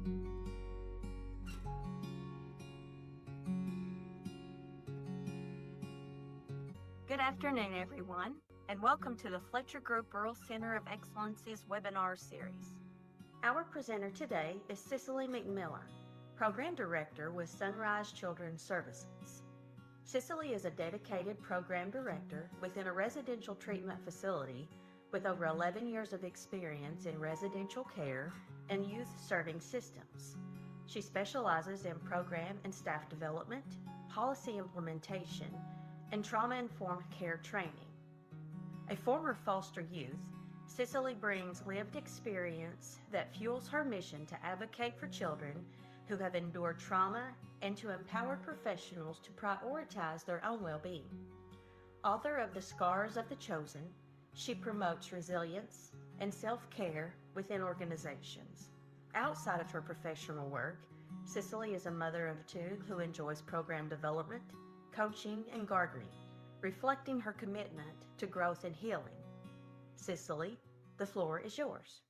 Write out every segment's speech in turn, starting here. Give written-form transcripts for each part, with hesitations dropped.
Good afternoon, everyone, and welcome to the Fletcher Group Rural Center of Excellence's webinar series. Our presenter today is Cecily McMillan, Program Director with Sunrise Children's Services. Cecily is a dedicated Program Director within a residential treatment facility with over 11 years of experience in residential care and youth serving systems. She specializes in program and staff development, policy implementation, and trauma-informed care training. A former foster youth, Cecily brings lived experience that fuels her mission to advocate for children who have endured trauma and to empower professionals to prioritize their own well-being. Author of The Scars of the Chosen, she promotes resilience and self-care within organizations. Outside of her professional work, Cecily is a mother of two who enjoys program development, coaching, and gardening, reflecting her commitment to growth and healing. Cecily, the floor is yours.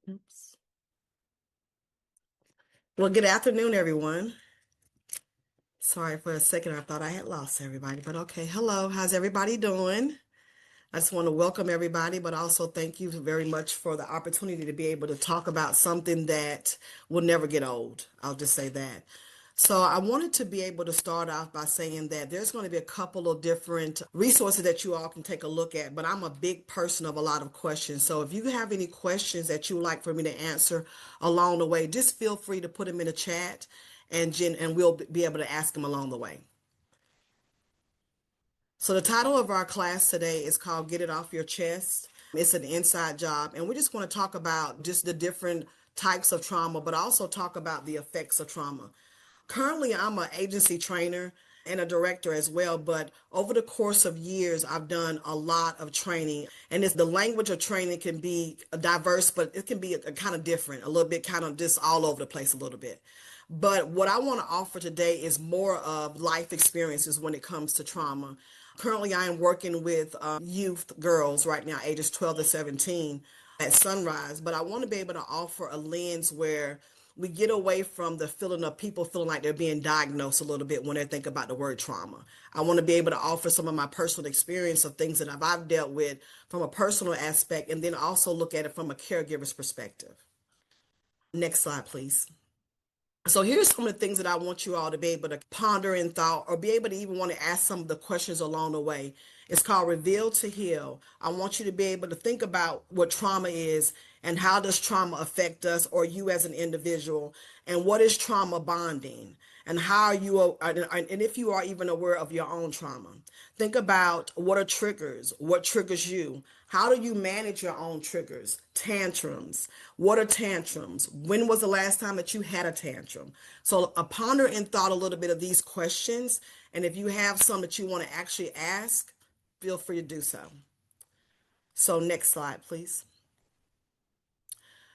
Oops. Well, good afternoon, everyone. Sorry for a second, I thought I had lost everybody, but okay. Hello, how's everybody doing? I just want to welcome everybody, but also thank you very much for the opportunity to be able to talk about something that will never get old. I'll just say that. So I wanted to be able to start off by saying that there's going to be a couple of different resources that you all can take a look at, but I'm a big person of a lot of questions. So if you have any questions that you would like for me to answer along the way, just feel free to put them in the chat and we'll be able to ask them along the way. So the title of our class today is called Get It Off Your Chest. It's an inside job, and we just want to talk about just the different types of trauma, but also talk about the effects of trauma. Currently, I'm an agency trainer and a director as well, but over the course of years, I've done a lot of training, and the language of training can be diverse, but it can be a kind of different, a little bit kind of just all over the place a little bit. But what I want to offer today is more of life experiences when it comes to trauma. Currently, I am working with youth girls right now, ages 12 to 17 at Sunrise, but I want to be able to offer a lens where we get away from the feeling of people feeling like they're being diagnosed a little bit when they think about the word trauma. I want to be able to offer some of my personal experience of things that I've dealt with from a personal aspect, and then also look at it from a caregiver's perspective. Next slide, please. So here's some of the things that I want you all to be able to ponder in thought, or be able to even want to ask some of the questions along the way. It's called Reveal to Heal. I want you to be able to think about what trauma is and how does trauma affect us or you as an individual, and what is trauma bonding, and how are you, and if you are even aware of your own trauma. Think about what are triggers, what triggers you, how do you manage your own triggers, tantrums, what are tantrums, when was the last time that you had a tantrum. So ponder and thought a little bit of these questions, and if you have some that you want to actually ask, feel free to do so. So next slide, please.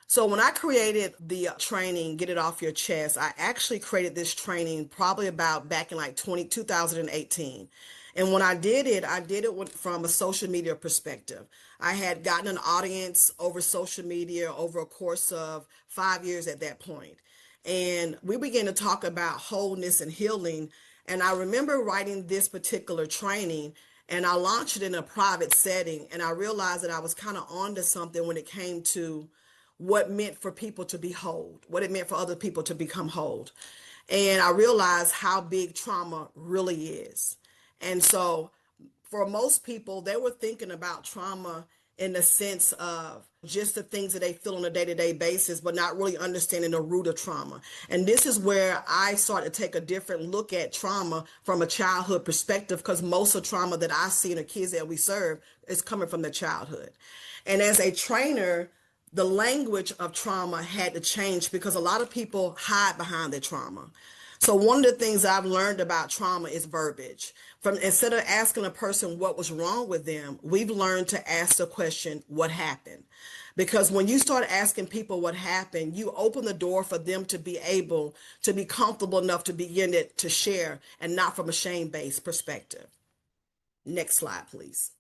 So when I created the training, Get It Off Your Chest, I actually created this training probably about back in like 2018. And when I did it from a social media perspective. I had gotten an audience over social media over a course of 5 years at that point. And we began to talk about wholeness and healing. And I remember writing this particular training, and I launched it in a private setting. And I realized that I was kind of onto something when it came to what meant for people to be whole, what it meant for other people to become whole. And I realized how big trauma really is. And so for most people, they were thinking about trauma in the sense of just the things that they feel on a day-to-day basis, but not really understanding the root of trauma. And this is where I started to take a different look at trauma from a childhood perspective, because most of trauma that I see in the kids that we serve is coming from their childhood. And as a trainer, the language of trauma had to change because a lot of people hide behind their trauma. So one of the things I've learned about trauma is verbiage. From instead of asking a person what was wrong with them, we've learned to ask the question, what happened? Because when you start asking people what happened, you open the door for them to be able to be comfortable enough to begin to share, and not from a shame-based perspective. Next slide, please.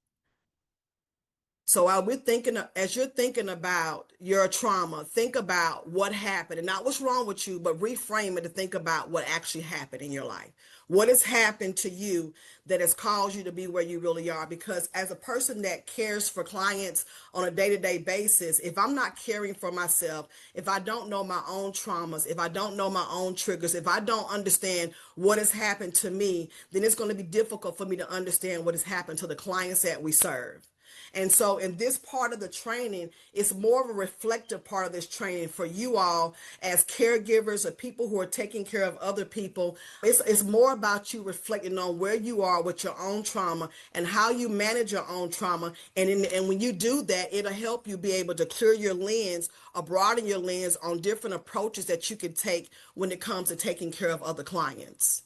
So while we're thinking, as you're thinking about your trauma, think about what happened and not what's wrong with you, but reframe it to think about what actually happened in your life. What has happened to you that has caused you to be where you really are? Because as a person that cares for clients on a day-to-day basis, if I'm not caring for myself, if I don't know my own traumas, if I don't know my own triggers, if I don't understand what has happened to me, then it's going to be difficult for me to understand what has happened to the clients that we serve. And so in this part of the training, it's more of a reflective part of this training for you all as caregivers or people who are taking care of other people. It's more about you reflecting on where you are with your own trauma and how you manage your own trauma. And when you do that, it'll help you be able to clear your lens or broaden your lens on different approaches that you can take when it comes to taking care of other clients.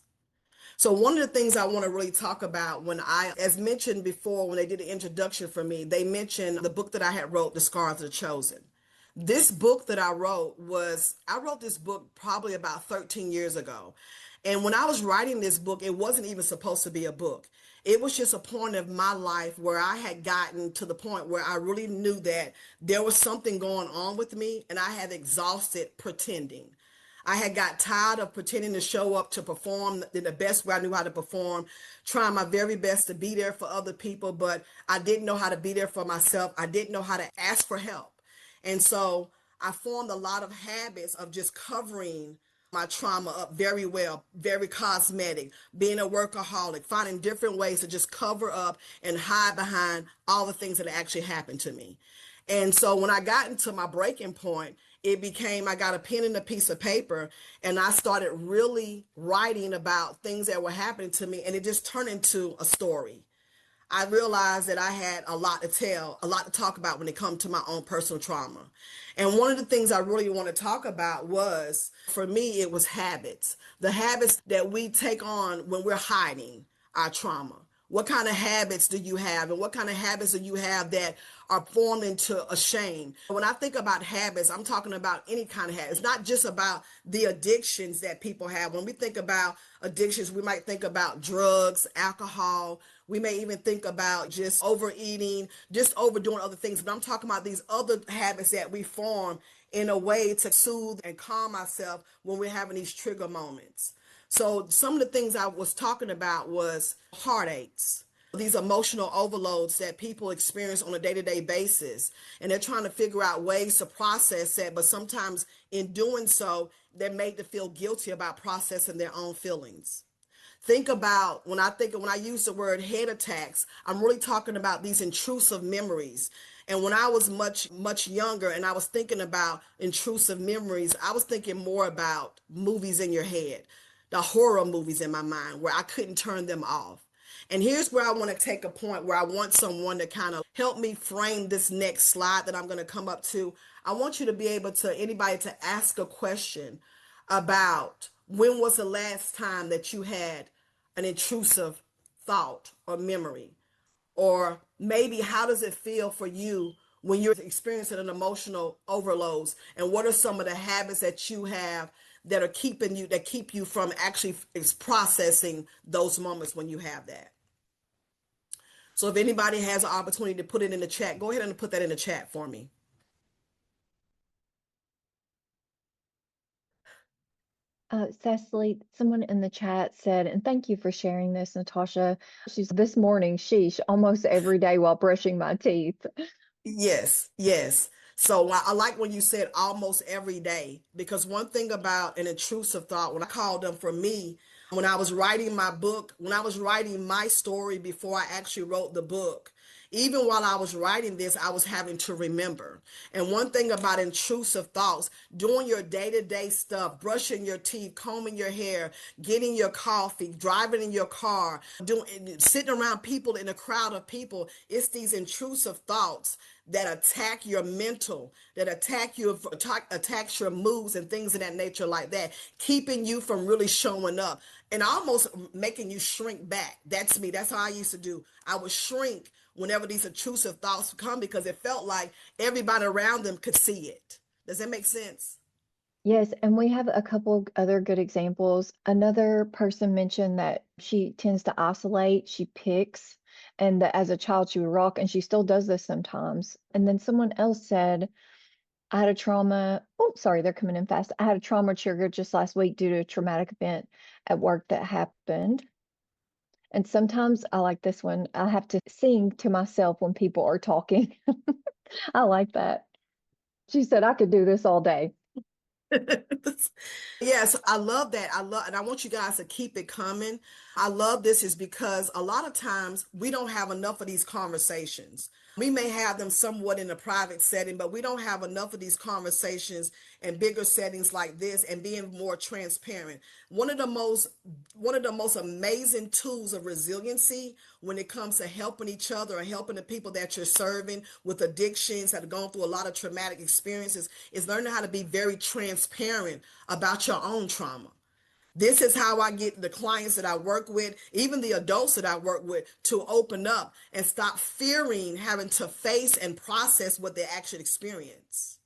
So one of the things I want to really talk about as mentioned before, when they did the introduction for me, they mentioned the book that I had wrote, The Scars of the Chosen. This book that I wrote this book probably about 13 years ago. And when I was writing this book, it wasn't even supposed to be a book. It was just a point of my life where I had gotten to the point where I really knew that there was something going on with me and I had exhausted pretending. I had got tired of pretending to show up to perform in the best way I knew how to perform, trying my very best to be there for other people, but I didn't know how to be there for myself. I didn't know how to ask for help. And so I formed a lot of habits of just covering my trauma up very well, very cosmetic, being a workaholic, finding different ways to just cover up and hide behind all the things that actually happened to me. And so when I got into my breaking point, it became I got a pen and a piece of paper and I started really writing about things that were happening to me, and it just turned into a story. I realized that I had a lot to tell, a lot to talk about when it comes to my own personal trauma. And one of the things I really want to talk about was, for me, it was habits. The habits that we take on when we're hiding our trauma. What kind of habits do you have? And what kind of habits do you have that are formed into a shame? When I think about habits, I'm talking about any kind of habit. It's not just about the addictions that people have. When we think about addictions, we might think about drugs, alcohol. We may even think about just overeating, just overdoing other things. But I'm talking about these other habits that we form in a way to soothe and calm ourselves when we're having these trigger moments. So some of the things I was talking about was heartaches, these emotional overloads that people experience on a day-to-day basis. And they're trying to figure out ways to process that, but sometimes in doing so, they're made to feel guilty about processing their own feelings. Think about when I use the word head attacks, I'm really talking about these intrusive memories. And when I was much younger and I was thinking about intrusive memories, I was thinking more about movies in your head, the horror movies in my mind where I couldn't turn them off. And here's where I want to take a point where I want someone to kind of help me frame this next slide that I'm going to come up to. I want you to be able to, anybody to ask a question about when was the last time that you had an intrusive thought or memory? Or maybe how does it feel for you when you're experiencing an emotional overload? And what are some of the habits that you have that are that keep you from actually processing those moments when you have that? So if anybody has an opportunity to put it in the chat, go ahead and put that in the chat for me. Cecily, someone in the chat said, and thank you for sharing this, Natasha. She's this morning, sheesh, almost every day while brushing my teeth. Yes, yes. So I like when you said almost every day, because one thing about an intrusive thought, when I called them for me, when I was writing my book, when I was writing my story before I actually wrote the book, even while I was writing this, I was having to remember. And one thing about intrusive thoughts, doing your day-to-day stuff, brushing your teeth, combing your hair, getting your coffee, driving in your car, sitting around people in a crowd of people, it's these intrusive thoughts that attack your mental, that attacks your moods and things of that nature like that, keeping you from really showing up and almost making you shrink back. That's me. That's how I used to do. I would shrink whenever these intrusive thoughts come because it felt like everybody around them could see it. Does that make sense? Yes, and we have a couple other good examples. Another person mentioned that she tends to isolate, she picks, and that as a child she would rock, and she still does this sometimes. And then someone else said, I had a trauma. Oh, sorry, they're coming in fast. I had a trauma trigger just last week due to a traumatic event at work that happened. And sometimes I like this one. I have to sing to myself when people are talking. I like that. She said I could do this all day. Yes, I love that. And I want you guys to keep it coming. I love this is because a lot of times we don't have enough of these conversations. We may have them somewhat in a private setting, but we don't have enough of these conversations in bigger settings like this and being more transparent. One of the most one of the most amazing tools of resiliency when it comes to helping each other or helping the people that you're serving with addictions that have gone through a lot of traumatic experiences is learning how to be very transparent about your own trauma. This is how I get the clients that I work with, even the adults that I work with, to open up and stop fearing having to face and process what they actually experience.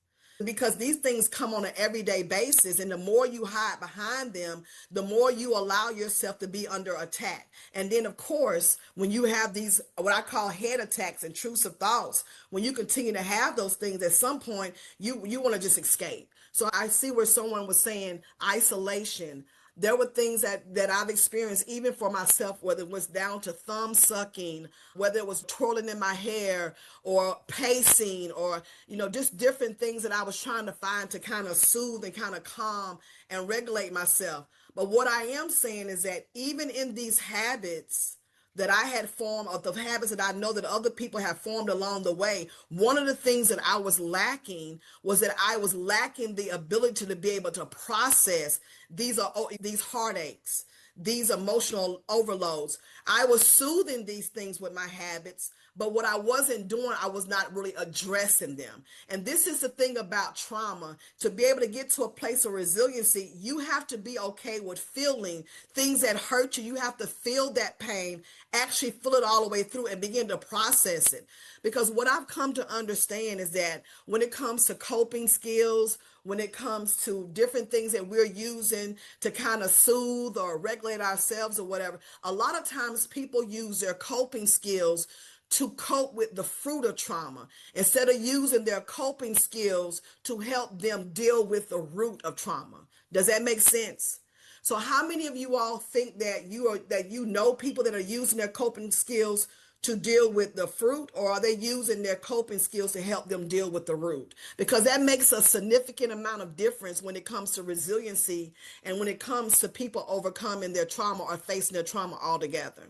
Because these things come on an everyday basis, and the more you hide behind them, the more you allow yourself to be under attack. And then, of course, when you have these, what I call head attacks, intrusive thoughts, when you continue to have those things, at some point, you want to just escape. So I see where someone was saying isolation. There were things that I've experienced even for myself, whether it was down to thumb sucking, whether it was twirling in my hair or pacing or, just different things that I was trying to find to kind of soothe and kind of calm and regulate myself. But what I am saying is that even in these habits that I had formed, or the habits that I know that other people have formed along the way, one of the things that I was lacking was that I was lacking the ability to be able to process these heartaches, these emotional overloads. I was soothing these things with my habits, but what I wasn't doing, I was not really addressing them. And this is the thing about trauma. To be able to get to a place of resiliency, you have to be okay with feeling things that hurt you. You have to feel that pain, actually feel it all the way through and begin to process it. Because what I've come to understand is that when it comes to coping skills, when it comes to different things that we're using to kind of soothe or regulate ourselves or whatever, a lot of times people use their coping skills to cope with the fruit of trauma instead of using their coping skills to help them deal with the root of trauma. Does that make sense? So how many of you all think that you know people that are using their coping skills to deal with the fruit, or are they using their coping skills to help them deal with the root? Because that makes a significant amount of difference when it comes to resiliency and when it comes to people overcoming their trauma or facing their trauma altogether.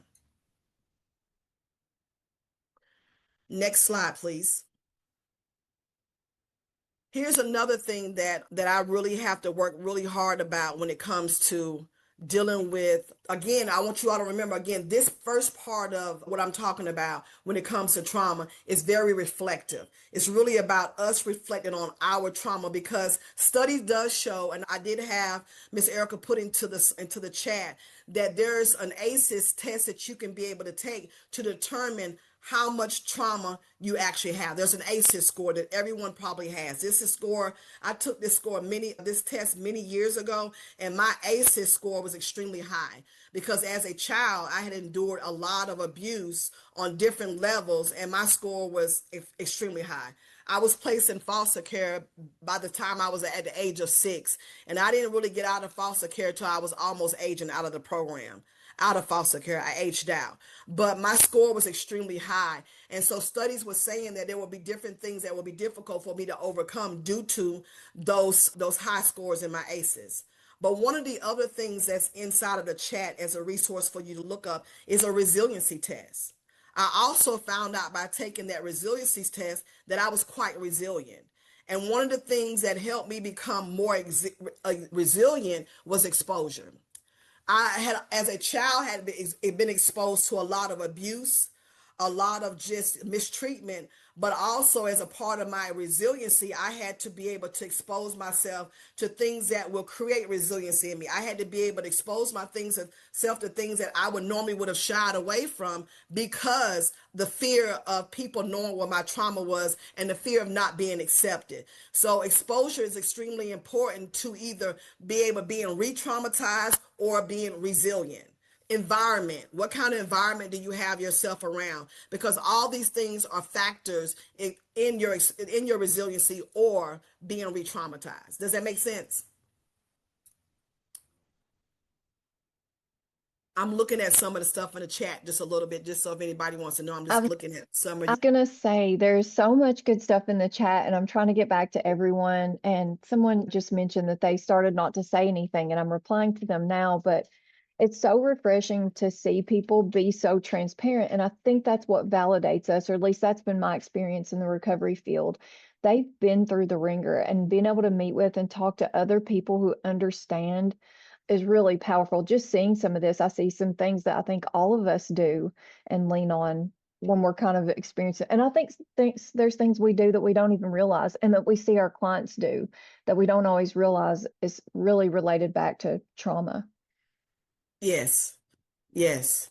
Next slide, please. Here's another thing that I really have to work really hard about when it comes to dealing with, again, I want you all to remember, again, this first part of what I'm talking about when it comes to trauma is very reflective. It's really about us reflecting on our trauma, because studies does show, and I did have Miss Erica put into the chat, that there's an ACEs test that you can be able to take to determine how much trauma you actually have. There's an ACEs score that everyone probably has. I took this test many years ago, and my ACEs score was extremely high because as a child, I had endured a lot of abuse on different levels, and my score was extremely high. I was placed in foster care by the time I was at the age of 6, and I didn't really get out of foster care till I was almost aging out of the program. Out of foster care, I aged out, but my score was extremely high. And so studies were saying that there will be different things that will be difficult for me to overcome due to those high scores in my ACEs. But one of the other things that's inside of the chat as a resource for you to look up is a resiliency test. I also found out by taking that resiliency test that I was quite resilient. And one of the things that helped me become more resilient was exposure. I had, as a child, had been exposed to a lot of abuse, a lot of just mistreatment, but also as a part of my resiliency, I had to be able to expose myself to things that will create resiliency in me. I had to be able to expose myself to things that I would have shied away from because the fear of people knowing what my trauma was and the fear of not being accepted. So exposure is extremely important to either be able to being re-traumatized or being resilient. Environment, what kind of environment do you have yourself around? Because all these things are factors in your resiliency or being re-traumatized. Does that make sense? I'm looking at some of the stuff in the chat just a little bit, just so if anybody wants to know, I'm I just was, looking at some of I you. was gonna say there's so much good stuff in the chat, and I'm trying to get back to everyone. And someone just mentioned that they started not to say anything, and I'm replying to them now, but it's so refreshing to see people be so transparent. And I think that's what validates us, or at least that's been my experience in the recovery field. They've been through the ringer, and being able to meet with and talk to other people who understand is really powerful. Just seeing some of this, I see some things that I think all of us do and lean on when we're kind of experiencing. And I think there's things we do that we don't even realize and that we see our clients do that we don't always realize is really related back to trauma. Yes. Yes.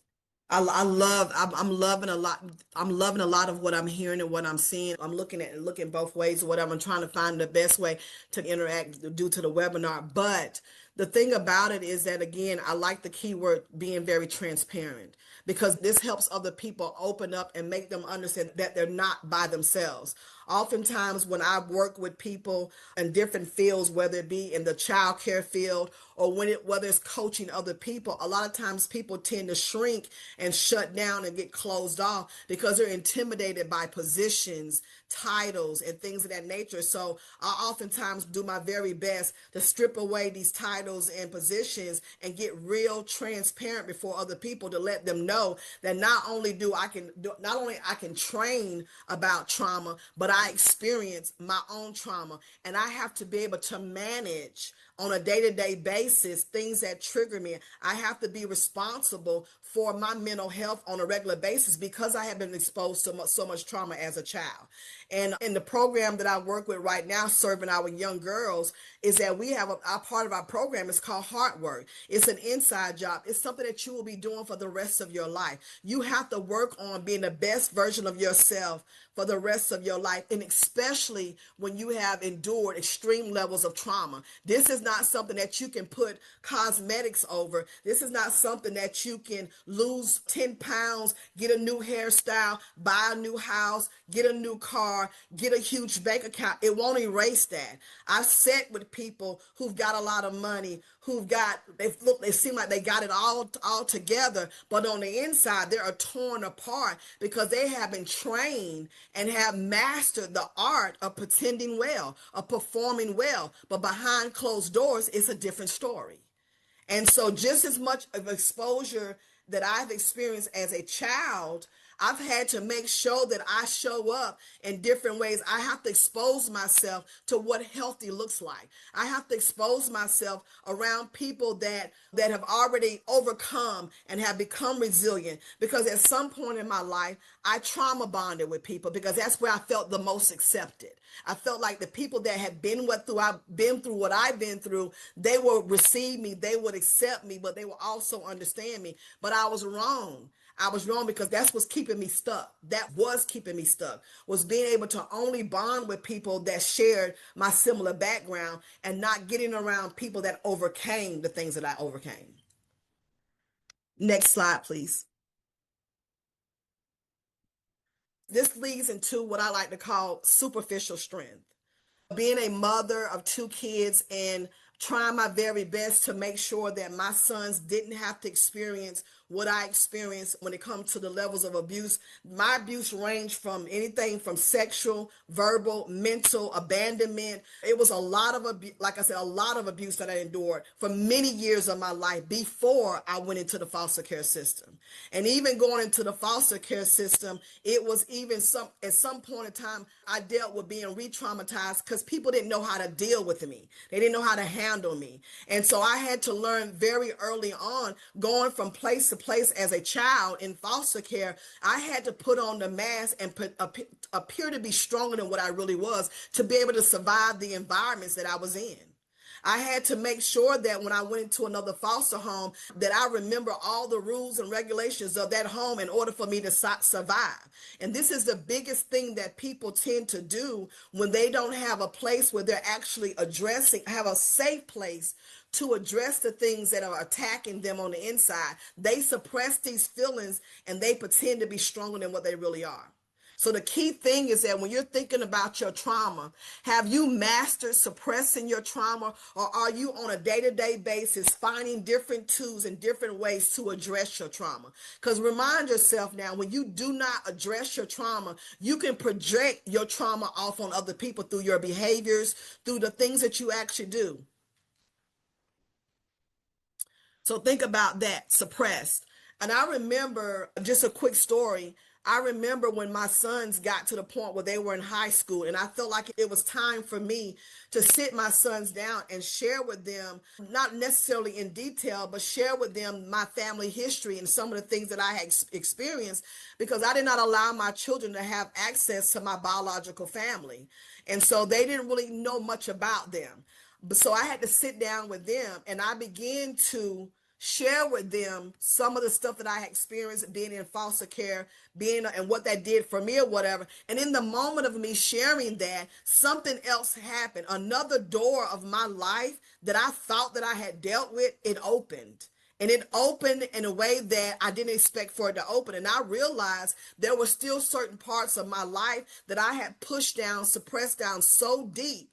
I'm loving a lot. I'm loving a lot of what I'm hearing and what I'm seeing. I'm looking both ways or whatever. I'm trying to find the best way to interact due to the webinar. But the thing about it is that, again, I like the keyword being very transparent because this helps other people open up and make them understand that they're not by themselves. Oftentimes, when I work with people in different fields, whether it be in the child care field or whether it's coaching other people, a lot of times people tend to shrink and shut down and get closed off because they're intimidated by positions, titles, and things of that nature. So I oftentimes do my very best to strip away these titles and positions and get real transparent before other people to let them know that not only I can train about trauma, but I experience my own trauma, and I have to be able to manage on a day-to-day basis things that trigger me. I have to be responsible for my mental health on a regular basis because I have been exposed to so much trauma as a child. And in the program that I work with right now, serving our young girls, is that we have a part of our program is called Heart Work. It's an inside job. It's something that you will be doing for the rest of your life. You have to work on being the best version of yourself for the rest of your life, and especially when you have endured extreme levels of trauma. This is not something that you can put cosmetics over. This is not something that you can lose 10 pounds, get a new hairstyle, buy a new house, get a new car, get a huge bank account. It won't erase that. I've sat with people who've got a lot of money, they seem like they got it all together, but on the inside they are torn apart because they have been trained and have mastered the art of pretending well, of performing well, but behind closed doors it's a different story. And so, just as much of exposure that I've experienced as a child, I've had to make sure that I show up in different ways. I have to expose myself to what healthy looks like. I have to expose myself around people that have already overcome and have become resilient. Because at some point in my life, I trauma bonded with people because that's where I felt the most accepted. I felt like the people that had I've been through what I've been through, they would receive me, they would accept me, but they would also understand me. But I was wrong. I was wrong because that's what's keeping me stuck. That was keeping me stuck, was being able to only bond with people that shared my similar background and not getting around people that overcame the things that I overcame. Next slide, please. This leads into what I like to call superficial strength. Being a mother of two kids and trying my very best to make sure that my sons didn't have to experience what I experienced when it comes to the levels of abuse. My abuse ranged from anything from sexual, verbal, mental, abandonment. It was a lot of abuse, like I said, a lot of abuse that I endured for many years of my life before I went into the foster care system. And even going into the foster care system, it was even at some point in time, I dealt with being re-traumatized because people didn't know how to deal with me. They didn't know how to handle me. And so I had to learn very early on, going from place to place as a child in foster care, I had to put on the mask and appear to be stronger than what I really was to be able to survive the environments that I was in. I had to make sure that when I went into another foster home, that I remember all the rules and regulations of that home in order for me to survive. And this is the biggest thing that people tend to do when they don't have a place where they're actually addressing, have a safe place to address the things that are attacking them on the inside. They suppress these feelings and they pretend to be stronger than what they really are. So the key thing is that when you're thinking about your trauma, have you mastered suppressing your trauma, or are you on a day-to-day basis finding different tools and different ways to address your trauma? Because remind yourself now, when you do not address your trauma, you can project your trauma off on other people through your behaviors, through the things that you actually do. So think about that, suppressed. And I remember just a quick story. I remember when my sons got to the point where they were in high school, and I felt like it was time for me to sit my sons down and share with them, not necessarily in detail, but share with them my family history and some of the things that I had experienced, because I did not allow my children to have access to my biological family. And so they didn't really know much about them. But so I had to sit down with them and I began to share with them some of the stuff that I experienced being in foster care, being and what that did for me or whatever. And in the moment of me sharing that, something else happened. Another door of my life that I thought that I had dealt with, it opened. And it opened in a way that I didn't expect for it to open. And I realized there were still certain parts of my life that I had pushed down, suppressed down so deep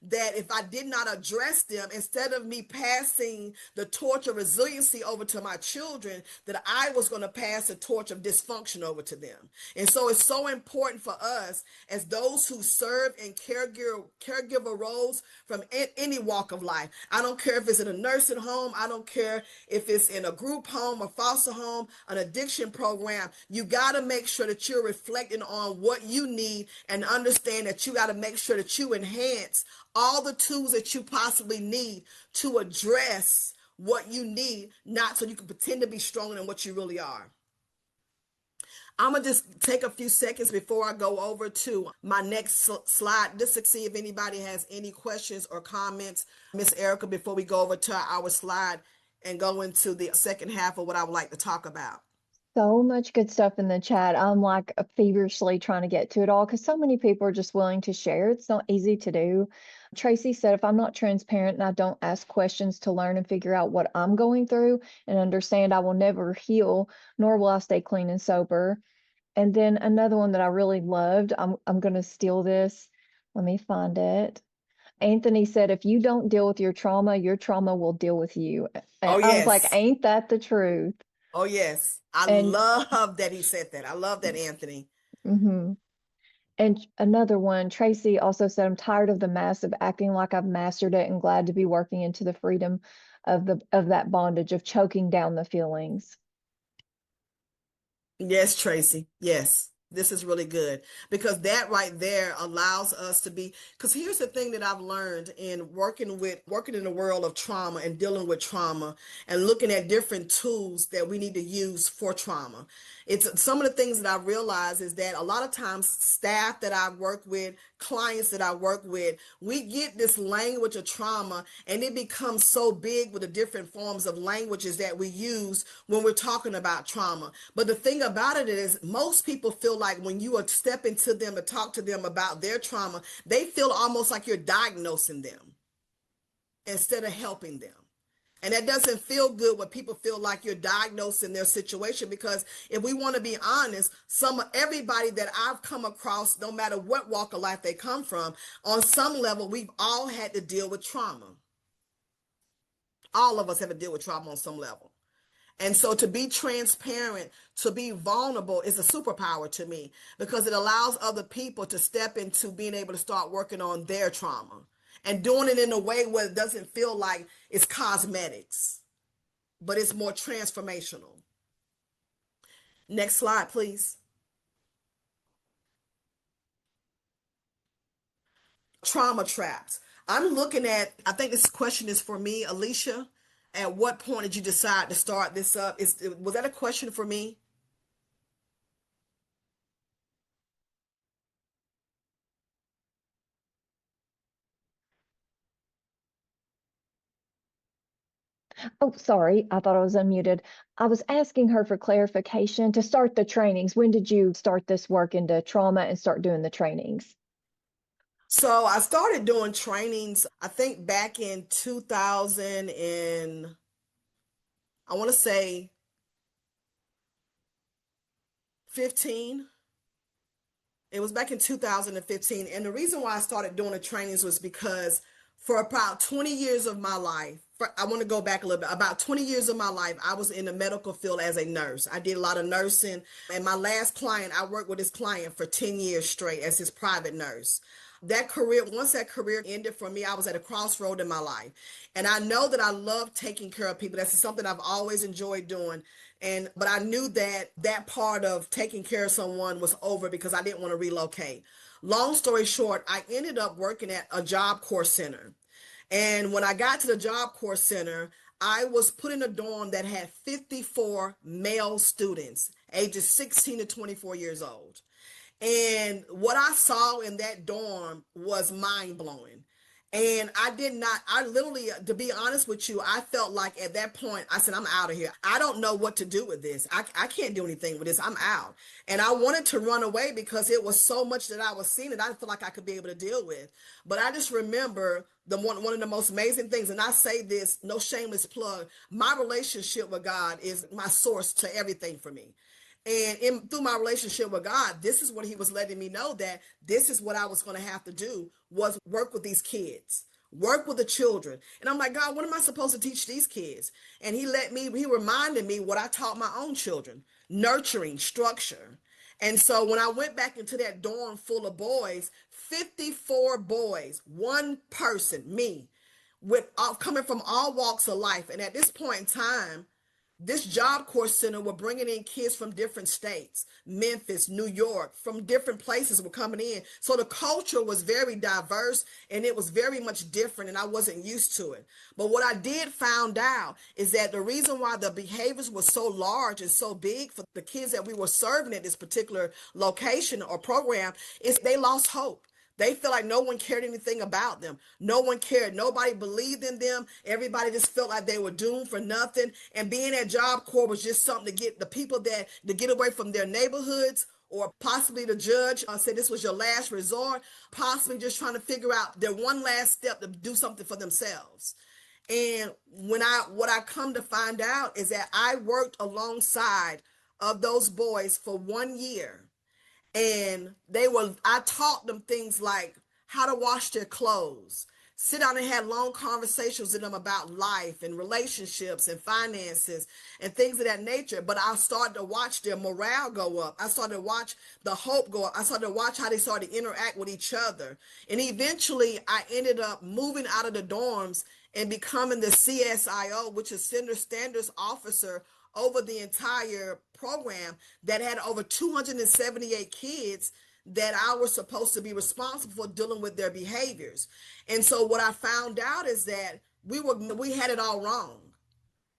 that if I did not address them, instead of me passing the torch of resiliency over to my children, that I was going to pass the torch of dysfunction over to them. And so it's so important for us as those who serve in caregiver roles from any walk of life. I don't care if it's in a nursing home. I don't care if it's in a group home, a foster home, an addiction program. You got to make sure that you're reflecting on what you need and understand that you got to make sure that you enhance all the tools that you possibly need to address what you need, not so you can pretend to be stronger than what you really are. I'm going to just take a few seconds before I go over to my next slide, just to see if anybody has any questions or comments. Miss Erica, before we go over to our slide and go into the second half of what I would like to talk about. So much good stuff in the chat. I'm like feverishly trying to get to it all because so many people are just willing to share. It's not easy to do. Tracy said, if I'm not transparent and I don't ask questions to learn and figure out what I'm going through and understand, I will never heal, nor will I stay clean and sober. And then another one that I really loved, I'm going to steal this. Let me find it. Anthony said, if you don't deal with your trauma will deal with you. And Oh, I was like, yes. ain't that the truth? Oh, yes. I And love that he said that. I love that, Anthony. mhm. And another one, Tracy also said, I'm tired of the massive acting like I've mastered it and glad to be working into the freedom of that bondage of choking down the feelings. Yes, Tracy. Yes. This is really good because that right there allows us to be, because here's the thing that I've learned in working in the world of trauma and dealing with trauma and looking at different tools that we need to use for trauma. It's some of the things that I realize is that a lot of times staff that I work with, clients that I work with, we get this language of trauma and it becomes so big with the different forms of languages that we use when we're talking about trauma. But the thing about it is most people feel like when you are stepping to them and talk to them about their trauma, they feel almost like you're diagnosing them instead of helping them. And that doesn't feel good when people feel like you're diagnosing their situation, because if we want to be honest, everybody that I've come across, no matter what walk of life they come from, on some level, we've all had to deal with trauma. All of us have to deal with trauma on some level. And so to be transparent, to be vulnerable is a superpower to me because it allows other people to step into being able to start working on their trauma and doing it in a way where it doesn't feel like it's cosmetics, but it's more transformational. Next slide, please. Trauma traps. I'm looking at, I think this question is for me, Alicia. At what point did you decide to start this up? Was that a question for me? Oh, sorry, I thought I was unmuted. I was asking her for clarification to start the trainings. When did you start this work into trauma and start doing the trainings? So I started doing trainings, I think back in 2000 and I want to say 15. It was back in 2015. And the reason why I started doing the trainings was because for about 20 years of my life, I want to go back a little bit. About 20 years of my life, I was in the medical field as a nurse. I did a lot of nursing. And my last client, I worked with this client for 10 years straight as his private nurse. Once that career ended for me, I was at a crossroad in my life. And I know that I love taking care of people. That's something I've always enjoyed doing. But I knew that that part of taking care of someone was over because I didn't want to relocate. Long story short, I ended up working at a Job Corps center. And when I got to the Job Corps center, I was put in a dorm that had 54 male students, ages 16 to 24 years old. And what I saw in that dorm was mind blowing. And I did not, I literally, to be honest with you, I felt like at that point, I said, I'm out of here. I don't know what to do with this. I can't do anything with this. I'm out. And I wanted to run away because it was so much that I was seeing that I didn't feel like I could be able to deal with. But I just remember one of the most amazing things, and I say this, no shameless plug, my relationship with God is my source to everything for me. And through my relationship with God, this is what he was letting me know that this is what I was going to have to do was work with these kids, work with the children. And I'm like, God, what am I supposed to teach these kids? And he reminded me what I taught my own children, nurturing, structure. And so when I went back into that dorm full of boys, 54 boys, one person, me, with coming from all walks of life. And at this point in time, this Job Corps center were bringing in kids from different states, Memphis, New York, from different places were coming in. So the culture was very diverse and it was very much different and I wasn't used to it. But what I did found out is that the reason why the behaviors were so large and so big for the kids that we were serving at this particular location or program is they lost hope. They feel like no one cared anything about them. No one cared. Nobody believed in them. Everybody just felt like they were doomed for nothing. And being at Job Corps was just something to get the people that to get away from their neighborhoods, or possibly the judge said this was your last resort, possibly just trying to figure out their one last step to do something for themselves. And what I come to find out is that I worked alongside of those boys for 1 year, and I taught them things like how to wash their clothes, sit down and had long conversations with them about life and relationships and finances and things of that nature. But I started to watch their morale go up. I started to watch the hope go up. I started to watch how they started to interact with each other. And eventually I ended up moving out of the dorms and becoming the CSIO, which is Center Standards Officer, over the entire program that had over 278 kids that I was supposed to be responsible for dealing with their behaviors. And so what I found out is that we had it all wrong.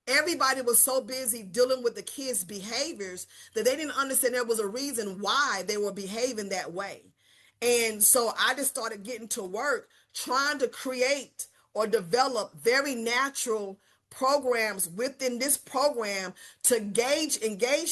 Everybody was so busy dealing with the kids' behaviors that they didn't understand there was a reason why they were behaving that way. And so I just started getting to work trying to create or develop very natural programs within this program to engage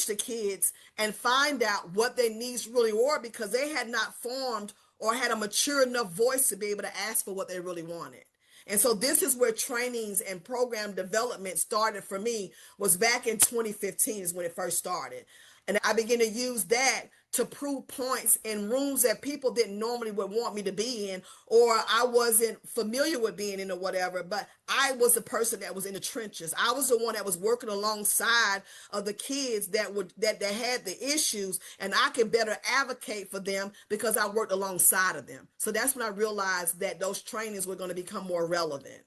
the kids and find out what their needs really were, because they had not formed or had a mature enough voice to be able to ask for what they really wanted. And so this is where trainings and program development started for me, was back in 2015 is when it first started. And I began to use that to prove points in rooms that people didn't normally would want me to be in, or I wasn't familiar with being in or whatever. But I was the person that was in the trenches. I was the one that was working alongside of the kids that had the issues, and I could better advocate for them because I worked alongside of them. So that's when I realized that those trainings were going to become more relevant.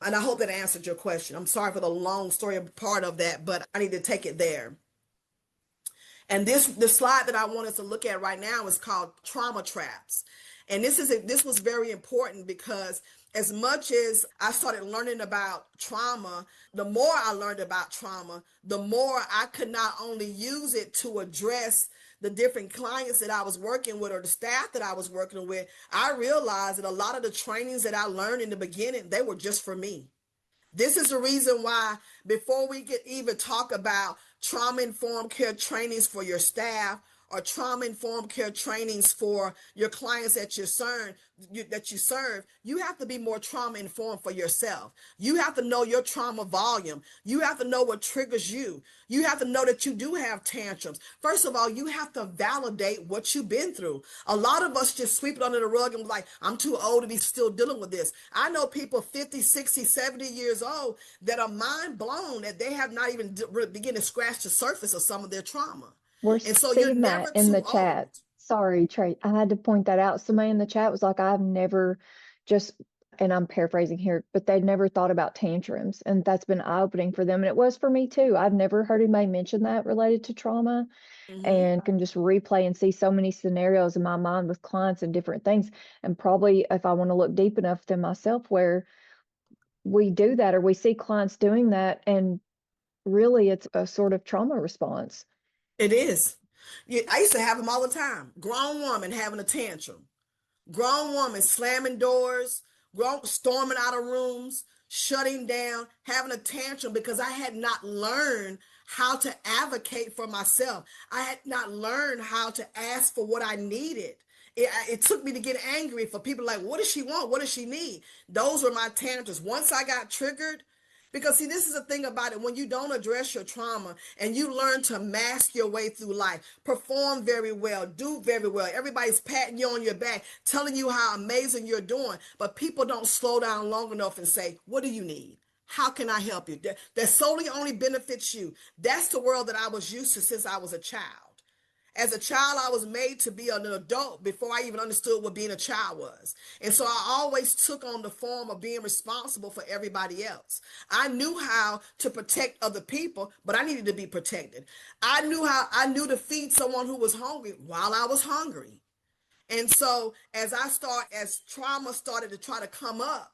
And I hope that answered your question. I'm sorry for the long story part of that, but I need to take it there. And the slide that I want us to look at right now is called trauma traps. And this was very important because as much as I started learning about trauma, the more I learned about trauma, the more I could not only use it to address the different clients that I was working with or the staff that I was working with. I realized that a lot of the trainings that I learned in the beginning, they were just for me. This is the reason why before we could even talk about trauma-informed care trainings for your staff or trauma-informed care trainings for your clients that you serve, you have to be more trauma-informed for yourself. You have to know your trauma volume. You have to know what triggers you. You have to know that you do have tantrums. First of all, you have to validate what you've been through. A lot of us just sweep it under the rug and be like, I'm too old to be still dealing with this. I know people 50, 60, 70 years old that are mind blown that they have not even begun to scratch the surface of some of their trauma. We're And so you're seeing never that in too the chat. old. Sorry, Trey. I had to point that out. Somebody in the chat was like, I've never just, and I'm paraphrasing here, but they'd never thought about tantrums. And that's been eye-opening for them. And it was for me too. I've never heard anybody mention that related to trauma, Mm-hmm. and can just replay and see so many scenarios in my mind with clients and different things. And probably if I want to look deep enough to myself where we do that or we see clients doing that, and really it's a sort of trauma response. It is. I used to have them all the time. Grown woman having a tantrum. Grown woman slamming doors, storming out of rooms, shutting down, having a tantrum because I had not learned how to advocate for myself. I had not learned how to ask for what I needed. It took me to get angry for people like, what does she want? What does she need? Those were my tantrums. Once I got triggered, because see, this is the thing about it. When you don't address your trauma and you learn to mask your way through life, perform very well, do very well. Everybody's patting you on your back, telling you how amazing you're doing. But people don't slow down long enough and say, what do you need? How can I help you? That solely only benefits you. That's the world that I was used to since I was a child. As a child, I was made to be an adult before I even understood what being a child was. And so I always took on the form of being responsible for everybody else. I knew how to protect other people, but I needed to be protected. I knew to feed someone who was hungry while I was hungry. And so as trauma started to try to come up,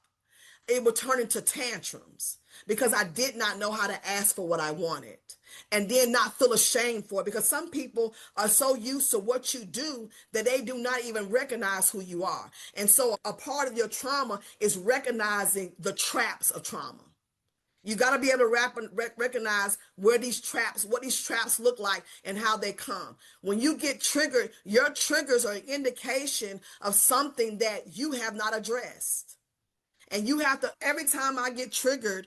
it would turn into tantrums because I did not know how to ask for what I wanted and then not feel ashamed for it, because some people are so used to what you do that they do not even recognize who you are. And so a part of your trauma is recognizing the traps of trauma. You got to be able to recognize what these traps look like and how they come. When you get triggered, your triggers are an indication of something that you have not addressed. And you have to, every time I get triggered,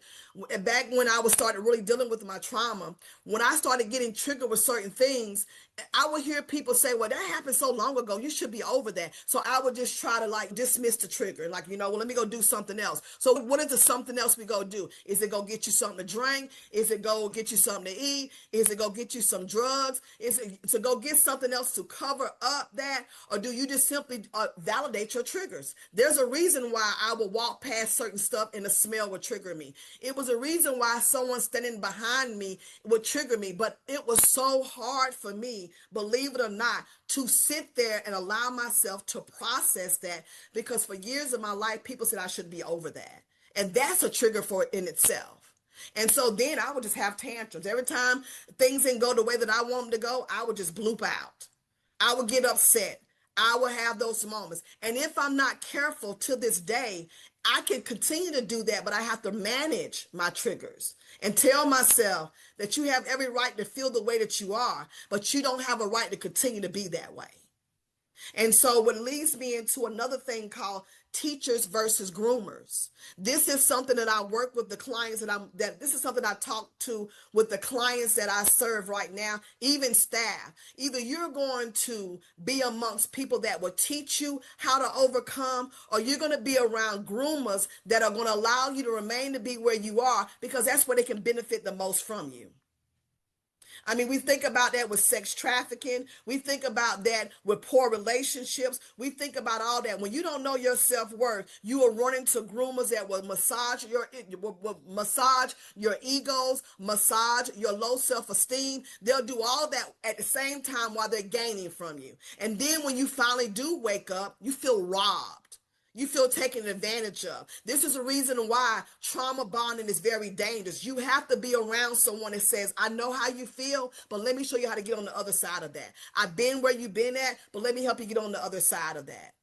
back when I was started really dealing with my trauma, when I started getting triggered with certain things, I would hear people say, well, that happened so long ago, you should be over that. So I would just try to like dismiss the trigger. Like, well, let me go do something else. So what is the something else we go do? Is it go get you something to drink? Is it go get you something to eat? Is it go get you some drugs? Is it to go get something else to cover up that? Or do you just simply validate your triggers? There's a reason why I will walk past certain stuff and the smell would trigger me. It was a reason why someone standing behind me would trigger me, but it was so hard for me, believe it or not, to sit there and allow myself to process that, because for years of my life, people said I should be over that. And that's a trigger for it in itself. And so then I would just have tantrums. Every time things didn't go the way that I want them to go, I would just bloop out. I would get upset. I will have those moments. And if I'm not careful to this day, I can continue to do that, but I have to manage my triggers and tell myself that you have every right to feel the way that you are, but you don't have a right to continue to be that way. And so what leads me into another thing called teachers versus groomers. This is something that I work with the clients this is something I talk to with the clients that I serve right now, even staff. Either you're going to be amongst people that will teach you how to overcome, or you're going to be around groomers that are going to allow you to remain to be where you are, because that's where they can benefit the most from you. I mean, we think about that with sex trafficking. We think about that with poor relationships. We think about all that. When you don't know your self-worth, you will run into groomers that will massage your egos, massage your low self-esteem. They'll do all that at the same time while they're gaining from you. And then when you finally do wake up, you feel robbed. You feel taken advantage of. This is a reason why trauma bonding is very dangerous. You have to be around someone that says, I know how you feel, but let me show you how to get on the other side of that. I've been where you've been at, but let me help you get on the other side of that.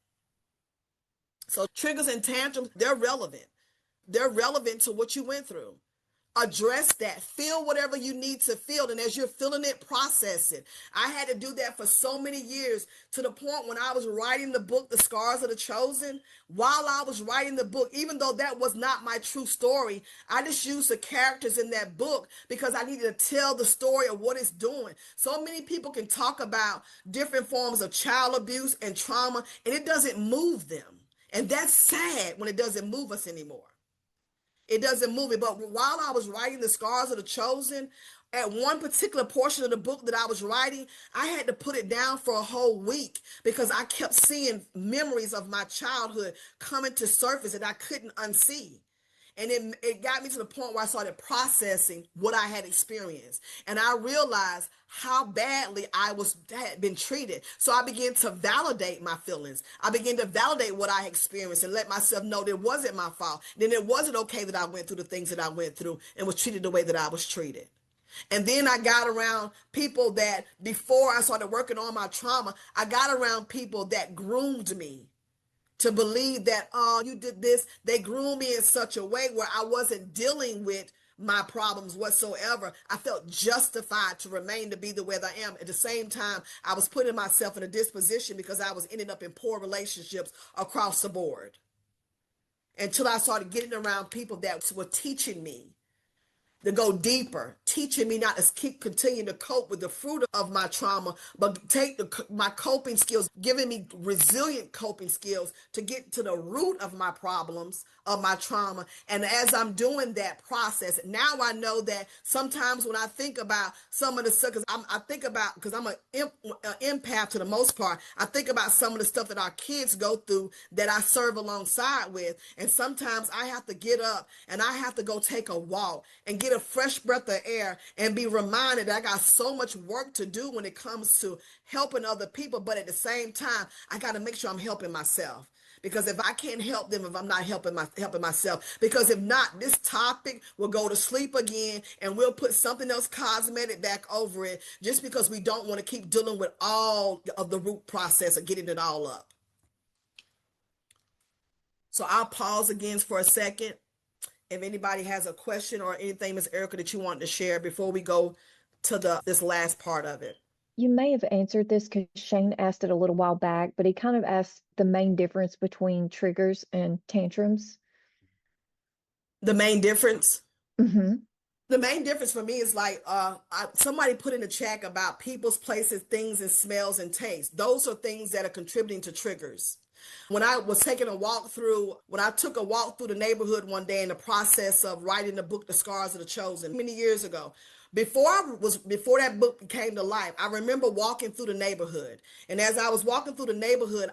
So triggers and tantrums, they're relevant. They're relevant to what you went through. Address that. Feel whatever you need to feel. And as you're feeling it, process it. I had to do that for so many years, to the point when I was writing the book, The Scars of the Chosen. While I was writing the book, even though that was not my true story, I just used the characters in that book because I needed to tell the story of what it's doing. So many people can talk about different forms of child abuse and trauma, and it doesn't move them. And that's sad when it doesn't move us anymore. It doesn't move it. But while I was writing The Scars of the Chosen, at one particular portion of the book that I was writing, I had to put it down for a whole week because I kept seeing memories of my childhood coming to surface that I couldn't unsee. And it got me to the point where I started processing what I had experienced. And I realized how badly had been treated. So I began to validate my feelings. I began to validate what I experienced and let myself know that it wasn't my fault. Then it wasn't okay that I went through the things that I went through and was treated the way that I was treated. And then I got around people that, before I started working on my trauma, I got around people that groomed me to believe that, oh, you did this. They groomed me in such a way where I wasn't dealing with my problems whatsoever. I felt justified to remain to be the way that I am. At the same time, I was putting myself in a disposition because I was ending up in poor relationships across the board. Until I started getting around people that were teaching me to go deeper, teaching me not to keep continuing to cope with the fruit of my trauma, but take my coping skills, giving me resilient coping skills to get to the root of my problems, of my trauma. And as I'm doing that process, now I know that sometimes when I think about some of the stuff, because I'm an empath to the most part, I think about some of the stuff that our kids go through that I serve alongside with. And sometimes I have to get up and I have to go take a walk and get a fresh breath of air and be reminded that I got so much work to do when it comes to helping other people. But at the same time, I got to make sure I'm helping myself. Because if I can't help them, if I'm not helping myself, because if not, this topic will go to sleep again and we'll put something else cosmetic back over it just because we don't want to keep dealing with all of the root process of getting it all up. So I'll pause again for a second. If anybody has a question or anything, Ms. Erica, that you want to share before we go to this last part of it. You may have answered this because Shane asked it a little while back, but he kind of asked the main difference between triggers and tantrums. The main difference? Mm-hmm. The main difference for me is like somebody put in the chat about people's, places, things, and smells and tastes. Those are things that are contributing to triggers. When I took a walk through the neighborhood one day in the process of writing the book, The Scars of the Chosen, many years ago, before that book came to life, I remember walking through the neighborhood. And as I was walking through the neighborhood,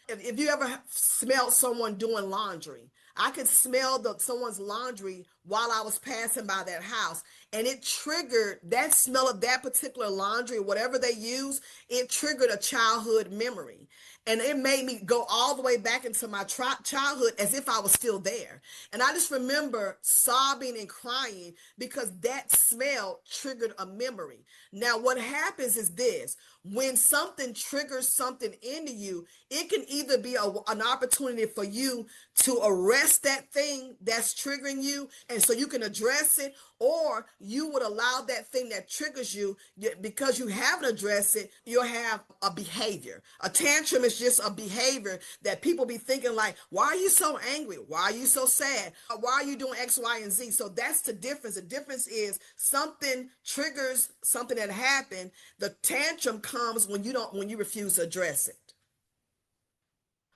if you ever smelled someone doing laundry, I could smell someone's laundry while I was passing by that house. And it triggered that smell of that particular laundry, whatever they use, it triggered a childhood memory. And it made me go all the way back into my childhood as if I was still there. And I just remember sobbing and crying because that smell triggered a memory. Now, what happens is this: when something triggers something into you, it can either be an opportunity for you to arrest that thing that's triggering you, and so you can address it, or you would allow that thing that triggers you, because you haven't addressed it, you'll have a behavior. A tantrum is just a behavior that people be thinking like, why are you so angry? Why are you so sad? Why are you doing X, Y, and Z? So that's the difference. The difference is something triggers something that happened. The tantrum comes when you refuse to address it.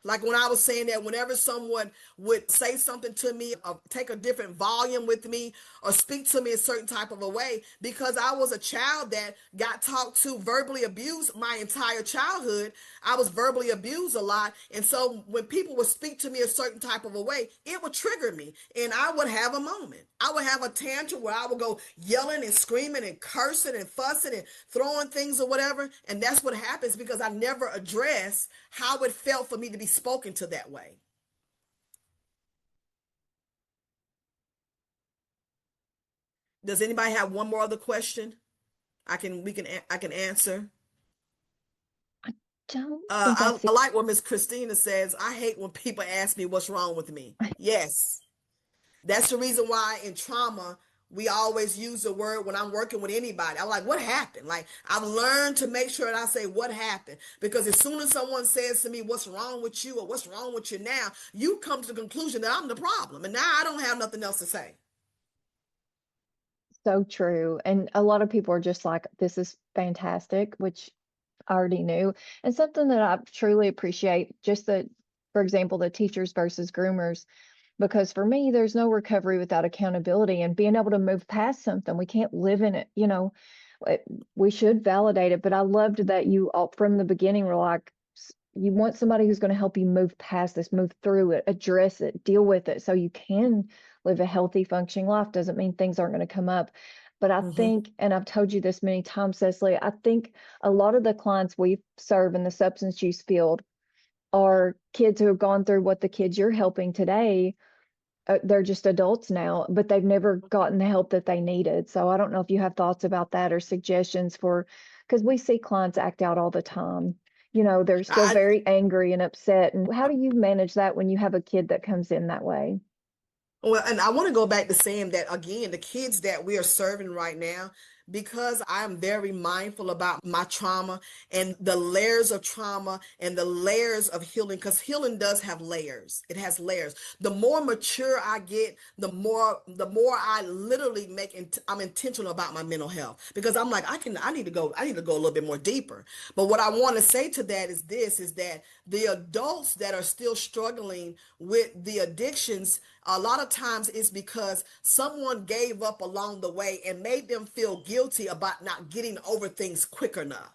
Like when I was saying that whenever someone would say something to me or take a different volume with me or speak to me a certain type of a way, because I was a child that got talked to, verbally abused my entire childhood. I was verbally abused a lot. And so when people would speak to me a certain type of a way, it would trigger me and I would have a moment. I would have a tantrum where I would go yelling and screaming and cursing and fussing and throwing things or whatever. And that's what happens because I never addressed how it felt for me to be spoken to that way. Does anybody have one more other question? I can answer. I don't think I see. I like what Miss Christina says. I hate when people ask me what's wrong with me. Yes, that's the reason why in trauma we always use the word when I'm working with anybody. I'm like, what happened? Like I've learned to make sure that I say what happened because as soon as someone says to me, what's wrong with you or what's wrong with you now, you come to the conclusion that I'm the problem, and now I don't have nothing else to say. So true. And a lot of people are just like, this is fantastic, which I already knew. And something that I truly appreciate, just the, for example, the teachers versus groomers, because for me, there's no recovery without accountability and being able to move past something. We can't live in it, it- we should validate it. But I loved that you all from the beginning were like, you want somebody who's going to help you move past this, move through it, address it, deal with it so you can live a healthy, functioning life. Doesn't mean things aren't going to come up. But I Mm-hmm. think, and I've told you this many times, Cecily, I think a lot of the clients we serve in the substance use field are kids who have gone through what the kids you're helping today. They're just adults now, but they've never gotten the help that they needed. So I don't know if you have thoughts about that or suggestions for, because we see clients act out all the time. They're still I very angry and upset. And how do you manage that when you have a kid that comes in that way? Well, and I want to go back to saying that again, the kids that we are serving right now, because I am very mindful about my trauma and the layers of trauma and the layers of healing, because healing does have layers. It has layers. The more mature I get, the more I literally I'm intentional about my mental health because I'm like, I need to go a little bit more deeper. But what I want to say to that is this, is that the adults that are still struggling with the addictions, a lot of times it's because someone gave up along the way and made them feel guilty about not getting over things quick enough,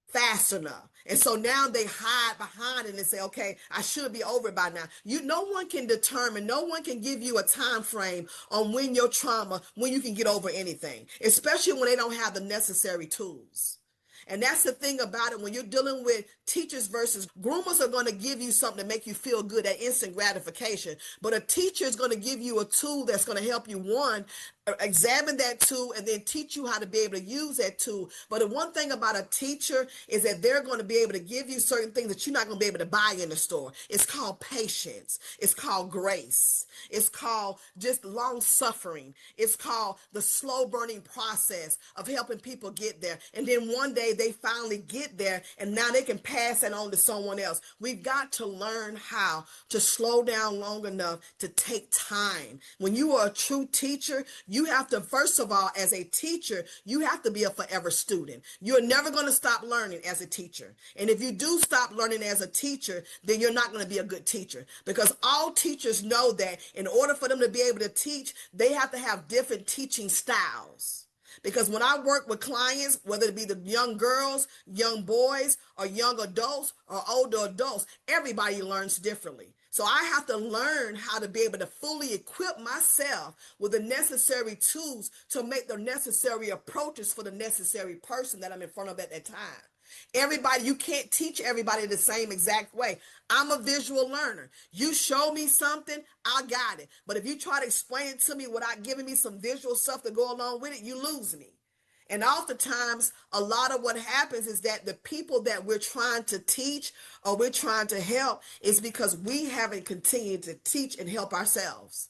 fast enough. And so now they hide behind it and say, okay, I should be over it by now. No one can determine, no one can give you a time frame on when you can get over anything, especially when they don't have the necessary tools. And that's the thing about it. When you're dealing with teachers versus groomers are going to give you something to make you feel good, that instant gratification. But a teacher is going to give you a tool that's going to help you, one, examine that tool and then teach you how to be able to use that tool. But the one thing about a teacher is that they're going to be able to give you certain things that you're not going to be able to buy in the store. It's called patience. It's called grace. It's called just long suffering. It's called the slow burning process of helping people get there. And then one day they finally get there and now they can pass that on to someone else. We've got to learn how to slow down long enough to take time. When you are a true teacher, you have to, first of all, as a teacher, you have to be a forever student. You're never going to stop learning as a teacher. And if you do stop learning as a teacher, then you're not going to be a good teacher because all teachers know that in order for them to be able to teach, they have to have different teaching styles. Because when I work with clients, whether it be the young girls, young boys, or young adults, or older adults, everybody learns differently. So I have to learn how to be able to fully equip myself with the necessary tools to make the necessary approaches for the necessary person that I'm in front of at that time. Everybody, you can't teach everybody the same exact way. I'm a visual learner. You show me something, I got it. But if you try to explain it to me without giving me some visual stuff to go along with it, you lose me. And oftentimes, a lot of what happens is that the people that we're trying to teach or we're trying to help is because we haven't continued to teach and help ourselves.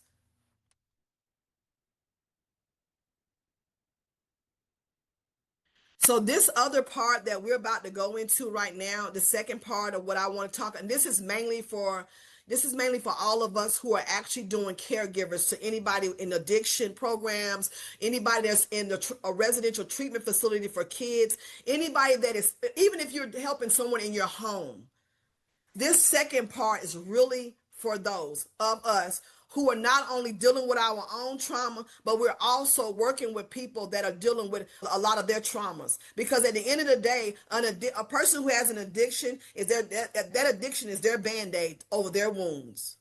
So this other part that we're about to go into right now, the second part of what I want to talk, and this is mainly for all of us who are actually doing caregivers to anybody in addiction programs, anybody that's in a residential treatment facility for kids, anybody that is, even if you're helping someone in your home, This second part is really for those of us who are not only dealing with our own trauma, but we're also working with people that are dealing with a lot of their traumas. Because at the end of the day, a person who has an addiction is that addiction is their band-aid over their wounds.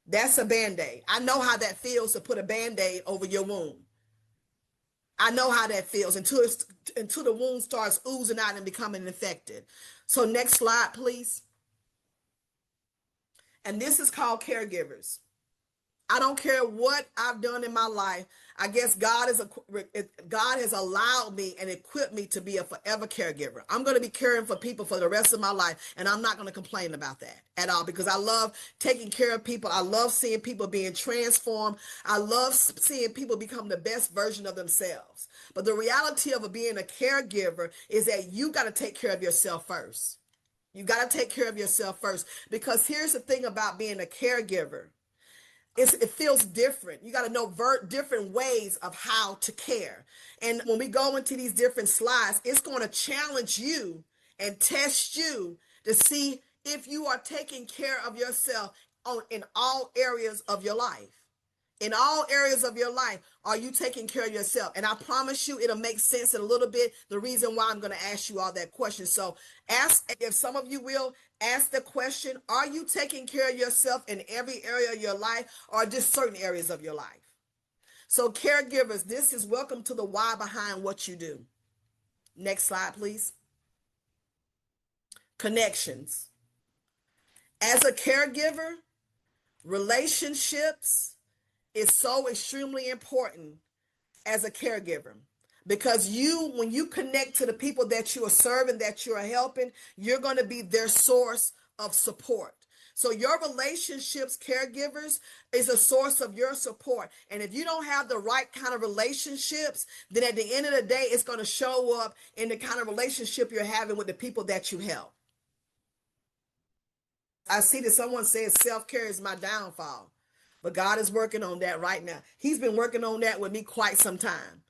That's a band-aid. I know how that feels to put a band-aid over your wound. I know how that feels until the wound starts oozing out and becoming infected. So next slide, please. And this is called caregivers. I don't care what I've done in my life. I guess God has allowed me and equipped me to be a forever caregiver. I'm going to be caring for people for the rest of my life, and I'm not going to complain about that at all because I love taking care of people. I love seeing people being transformed. I love seeing people become the best version of themselves. But the reality of being a caregiver is that you got to take care of yourself first. You got to take care of yourself first because here's the thing about being a caregiver. It feels different. You got to know different ways of how to care. And when we go into these different slides, it's going to challenge you and test you to see if you are taking care of yourself in all areas of your life. In all areas of your life, are you taking care of yourself? And I promise you, it'll make sense in a little bit, the reason why I'm going to ask you all that question. So ask, if some of you will, ask the question, are you taking care of yourself in every area of your life or just certain areas of your life? So caregivers, this is welcome to the why behind what you do. Next slide, please. Connections. As a caregiver, relationships is so extremely important as a caregiver because when you connect to the people that you are serving, that you are helping, you're going to be their source of support. So your relationships, caregivers, is a source of your support. And if you don't have the right kind of relationships, then at the end of the day, it's going to show up in the kind of relationship you're having with the people that you help. I see that someone says self-care is my downfall. But God is working on that right now. He's been working on that with me quite some time.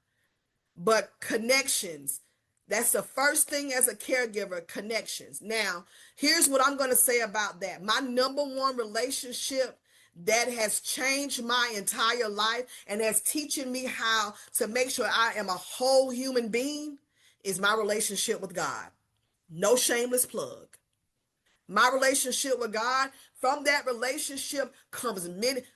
But connections, that's the first thing as a caregiver, connections. Now, here's what I'm going to say about that. My number one relationship that has changed my entire life and has teaching me how to make sure I am a whole human being is my relationship with God. No shameless plug. My relationship with God, from that relationship comes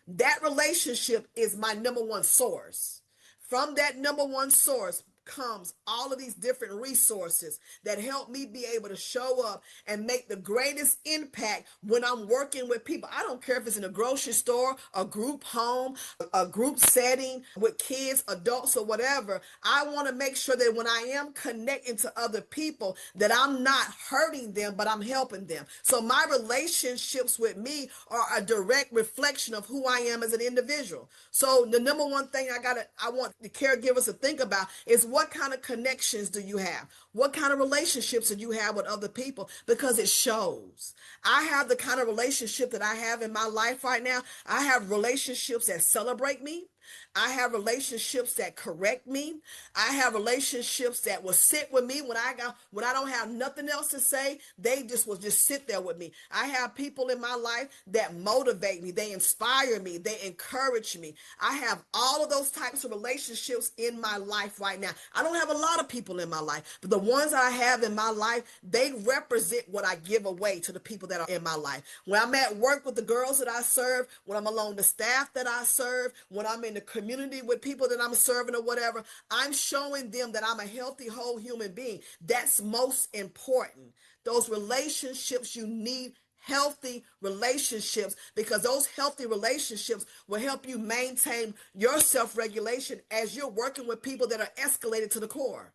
that relationship is my number one source. From that number one source comes all of these different resources that help me be able to show up and make the greatest impact when I'm working with people. I don't care if it's in a grocery store, a group home, a group setting with kids, adults, or whatever. I want to make sure that when I am connecting to other people, that I'm not hurting them, but I'm helping them. So my relationships with me are a direct reflection of who I am as an individual. So the number one thing I want the caregivers to think about is what kind of connections do you have? What kind of relationships do you have with other people? Because it shows. I have the kind of relationship that I have in my life right now. I have relationships that celebrate me. I have relationships that correct me. I have relationships that will sit with me when I don't have nothing else to say. They will just sit there with me. I have people in my life that motivate me. They inspire me. They encourage me. I have all of those types of relationships in my life right now. I don't have a lot of people in my life, but the ones I have in my life, they represent what I give away to the people that are in my life. When I'm at work with the girls that I serve, when I'm along the staff that I serve, when I'm in the community with people that I'm serving or whatever, I'm showing them that I'm a healthy, whole human being. That's most important. Those relationships, you need healthy relationships because those healthy relationships will help you maintain your self-regulation as you're working with people that are escalated to the core.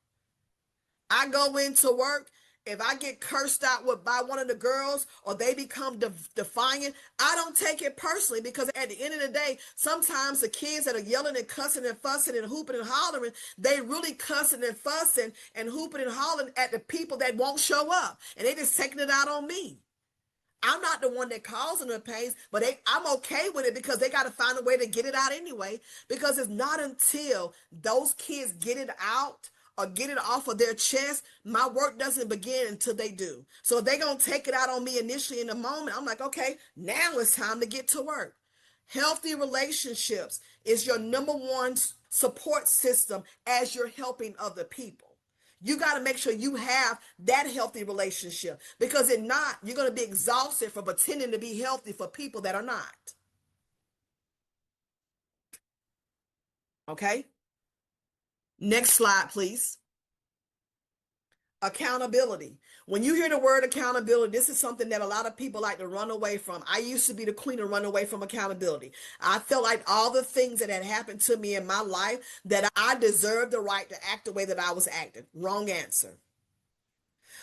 I go into work. If I get cursed out by one of the girls or they become defiant, I don't take it personally because at the end of the day, sometimes the kids that are yelling and cussing and fussing and hooping and hollering, they really cussing and fussing and hooping and hollering at the people that won't show up. And they just taking it out on me. I'm not the one that causing the pains, but I'm okay with it because they got to find a way to get it out anyway, because it's not until those kids get it out or get it off of their chest, my work doesn't begin until they do. So if they're going to take it out on me initially in the moment, I'm like, okay, now it's time to get to work. Healthy relationships is your number one support system as you're helping other people. You got to make sure you have that healthy relationship, because if not, you're going to be exhausted for pretending to be healthy for people that are not. Okay? Next slide, please. Accountability. When you hear the word accountability, this is something that a lot of people like to run away from. I used to be the queen of run away from accountability. I felt like all the things that had happened to me in my life, that I deserved the right to act the way that I was acting. Wrong answer.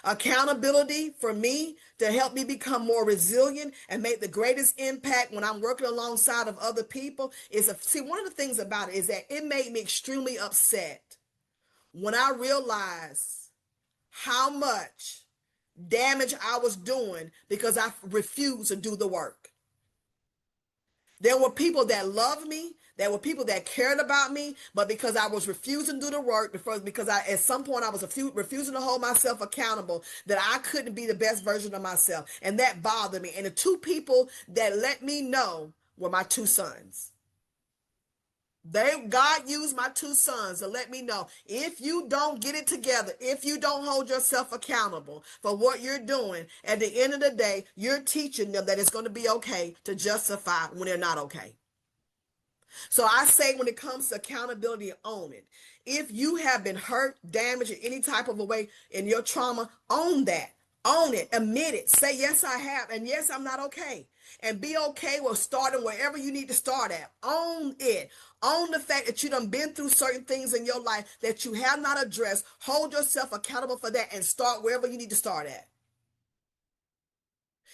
Accountability for me to help me become more resilient and make the greatest impact when I'm working alongside of other people is see, one of the things about it is that it made me extremely upset when I realized how much damage I was doing because I refused to do the work. There were people that loved me. There were people that cared about me, but because I was refusing to do the work, because at some point I was refusing to hold myself accountable, that I couldn't be the best version of myself. And that bothered me. And the two people that let me know were my two sons. God used my two sons to let me know, if you don't get it together, if you don't hold yourself accountable for what you're doing, at the end of the day, you're teaching them that it's going to be okay to justify when they're not okay. So I say, when it comes to accountability, own it. If you have been hurt, damaged in any type of a way in your trauma, own that. Own it. Admit it. Say, yes, I have. And yes, I'm not okay. And be okay with starting wherever you need to start at. Own it. Own the fact that you done been through certain things in your life that you have not addressed. Hold yourself accountable for that and start wherever you need to start at.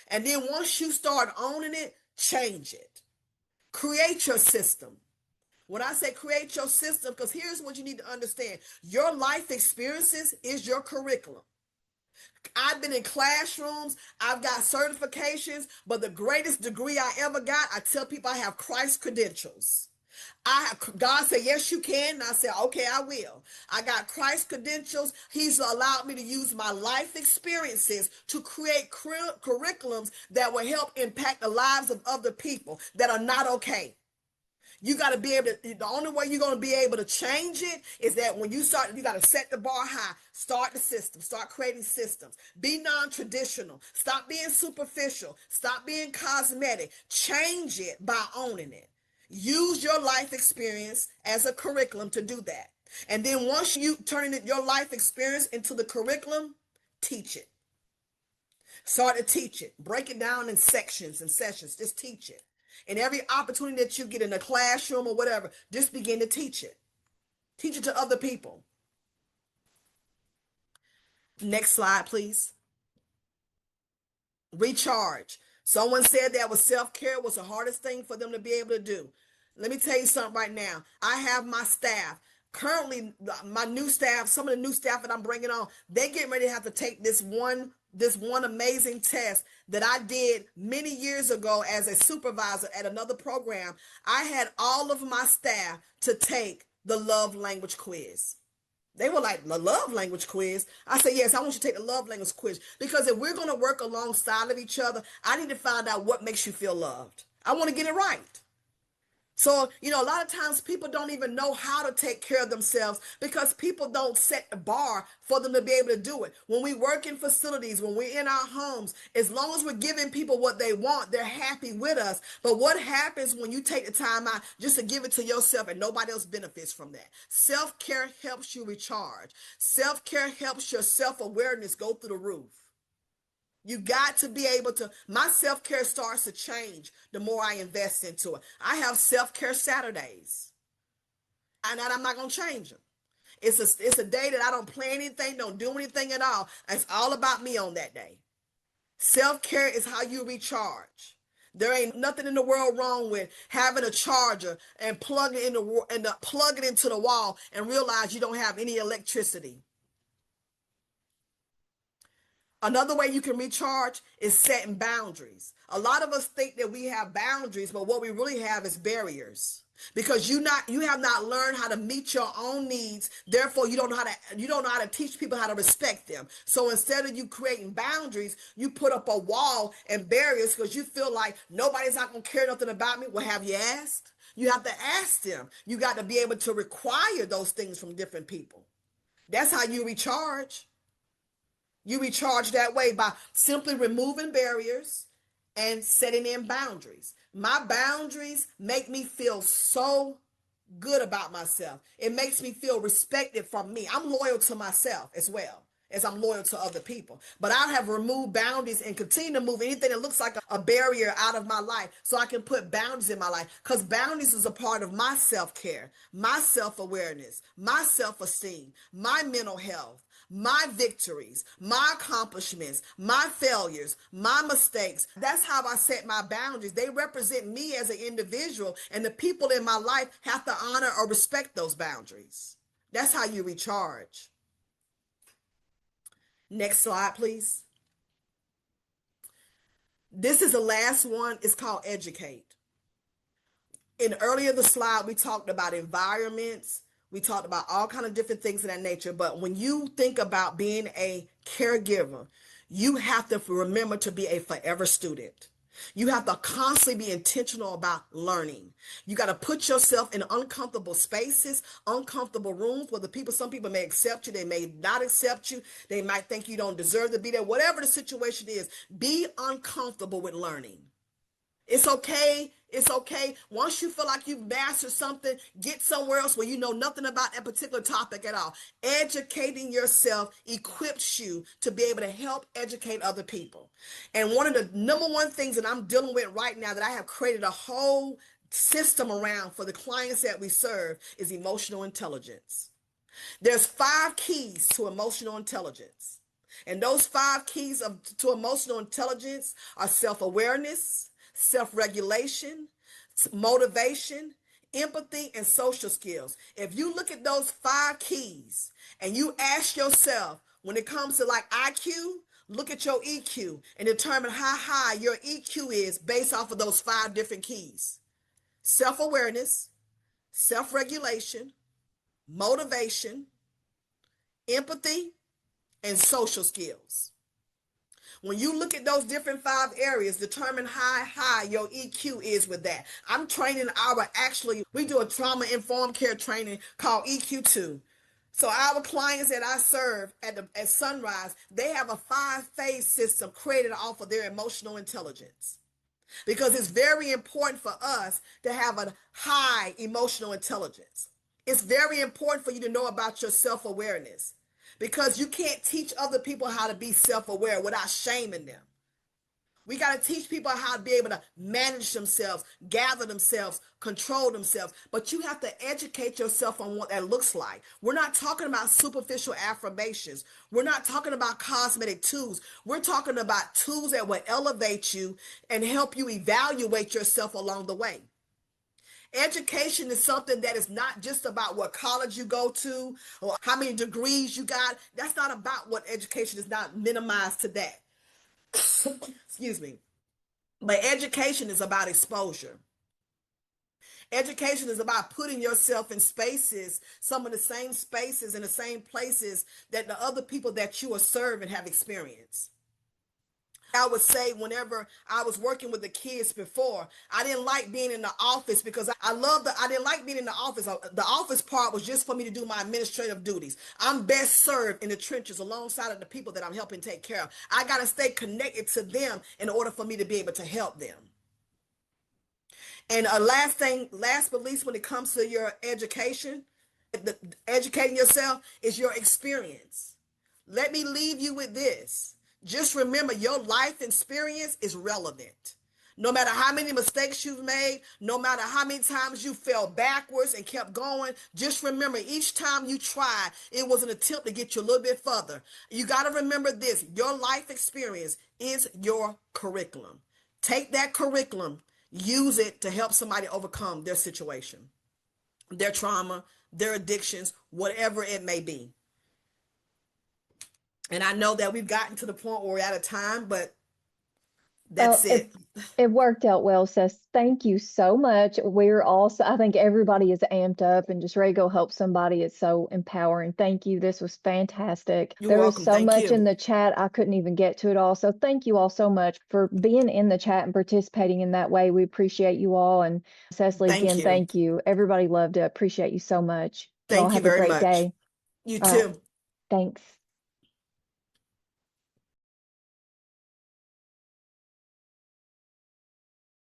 And then once you start owning it, change it. Create your system. When I say create your system, because here's what you need to understand. Your life experiences is your curriculum. I've been in classrooms, I've got certifications, but the greatest degree I ever got, I tell people I have Christ credentials. God said, yes, you can. And I said, okay, I will. I got Christ credentials. He's allowed me to use my life experiences to create curriculums that will help impact the lives of other people that are not okay. You got to be able to, the only way you're going to be able to change it is that when you start, you got to set the bar high, start the system, start creating systems, be non-traditional, stop being superficial, stop being cosmetic, change it by owning it. Use your life experience as a curriculum to do that. And then once you turn your life experience into the curriculum, teach it. Start to teach it. Break it down in sections and sessions. Just teach it. And every opportunity that you get in a classroom or whatever, just begin to teach it. Teach it to other people. Next slide, please. Recharge. Someone said that self-care was the hardest thing for them to be able to do. Let me tell you something right now. I have my staff. Currently, my new staff, some of the new staff that I'm bringing on, they get ready to have to take this one amazing test that I did many years ago as a supervisor at another program. I had all of my staff to take the love language quiz. They were like, the love language quiz? I said, yes, I want you to take the love language quiz, because if we're going to work alongside of each other, I need to find out what makes you feel loved. I want to get it right. So, a lot of times people don't even know how to take care of themselves because people don't set the bar for them to be able to do it. When we work in facilities, when we're in our homes, as long as we're giving people what they want, they're happy with us. But what happens when you take the time out just to give it to yourself and nobody else benefits from that? Self-care helps you recharge. Self-care helps your self-awareness go through the roof. You got to be able to, my self-care starts to change the more I invest into it. I have self-care Saturdays, and I'm not going to change them. It's a day that I don't plan anything, don't do anything at all. It's all about me on that day. Self-care is how you recharge. There ain't nothing in the world wrong with having a charger and plug it into the wall and realize you don't have any electricity. Another way you can recharge is setting boundaries. A lot of us think that we have boundaries, but what we really have is barriers. because you have not learned how to meet your own needs. Therefore, you don't know how to teach people how to respect them. So instead of you creating boundaries, you put up a wall and barriers because you feel like nobody's not going to care nothing about me. Well, have you asked? You have to ask them. You got to be able to require those things from different people. That's how you recharge. You recharge that way by simply removing barriers and setting in boundaries. My boundaries make me feel so good about myself. It makes me feel respected from me. I'm loyal to myself as well as I'm loyal to other people. But I have removed boundaries and continue to move anything that looks like a barrier out of my life so I can put boundaries in my life, because boundaries is a part of my self-care, my self-awareness, my self-esteem, my mental health, my victories, my accomplishments, my failures, my mistakes. That's how I set my boundaries. They represent me as an individual, and the people in my life have to honor or respect those boundaries. That's how you recharge. Next slide, please. This is the last one. It's called educate. In earlier the slide, we talked about environments. We talked about all kind of different things of that nature. But when you think about being a caregiver, you have to remember to be a forever student. You have to constantly be intentional about learning. You got to put yourself in uncomfortable spaces, uncomfortable rooms where some people may accept you, they may not accept you, they might think you don't deserve to be there. Whatever the situation is, be uncomfortable with learning. It's okay. It's okay. Once you feel like you've mastered something, get somewhere else where you know nothing about that particular topic at all. Educating yourself equips you to be able to help educate other people. And one of the number one things that I'm dealing with right now that I have created a whole system around for the clients that we serve is emotional intelligence. There's 5 keys to emotional intelligence. And those 5 keys to emotional intelligence are self-awareness, self-regulation, motivation, empathy, and social skills. If you look at those 5 keys and you ask yourself, when it comes to like IQ, look at your EQ and determine how high your EQ is based off of those 5 different keys. Self-awareness, self-regulation, motivation, empathy, and social skills. When you look at those different 5 areas, determine how high your EQ is with that. I'm training we do a trauma-informed care training called EQ2. So our clients that I serve at Sunrise, they have a 5-phase system created off of their emotional intelligence. Because it's very important for us to have a high emotional intelligence. It's very important for you to know about your self-awareness, because you can't teach other people how to be self-aware without shaming them. We got to teach people how to be able to manage themselves, gather themselves, control themselves. But you have to educate yourself on what that looks like. We're not talking about superficial affirmations. We're not talking about cosmetic tools. We're talking about tools that will elevate you and help you evaluate yourself along the way. Education is something that is not just about what college you go to or how many degrees you got. That's not about what education is, not minimized to that. Excuse me. But education is about exposure. Education is about putting yourself in spaces, some of the same spaces and the same places that the other people that you are serving have experienced. I would say whenever I was working with the kids before, I didn't like being in the office because I didn't like being in the office. The office part was just for me to do my administrative duties. I'm best served in the trenches alongside of the people that I'm helping take care of. I got to stay connected to them in order for me to be able to help them. And last but least, when it comes to your education, educating yourself is your experience. Let me leave you with this. Just remember, your life experience is relevant. No matter how many mistakes you've made, no matter how many times you fell backwards and kept going, just remember, each time you tried, it was an attempt to get you a little bit further. You got to remember this. Your life experience is your curriculum. Take that curriculum, use it to help somebody overcome their situation, their trauma, their addictions, whatever it may be. And I know that we've gotten to the point where we're out of time, but that's it. It worked out well, Seth. Thank you so much. We're also, I think everybody is amped up and just ready to go help somebody. It's so empowering. Thank you. This was fantastic. You're There was welcome. so Thank much in you. the chat, I couldn't even get to it all. So thank you all so much for being in the chat and participating in that way. We appreciate you all. And Cecily, Thank again, you. thank you. Everybody loved it. Appreciate you so much. Y'all Thank you have a very great much. day. You All right. too. Thanks.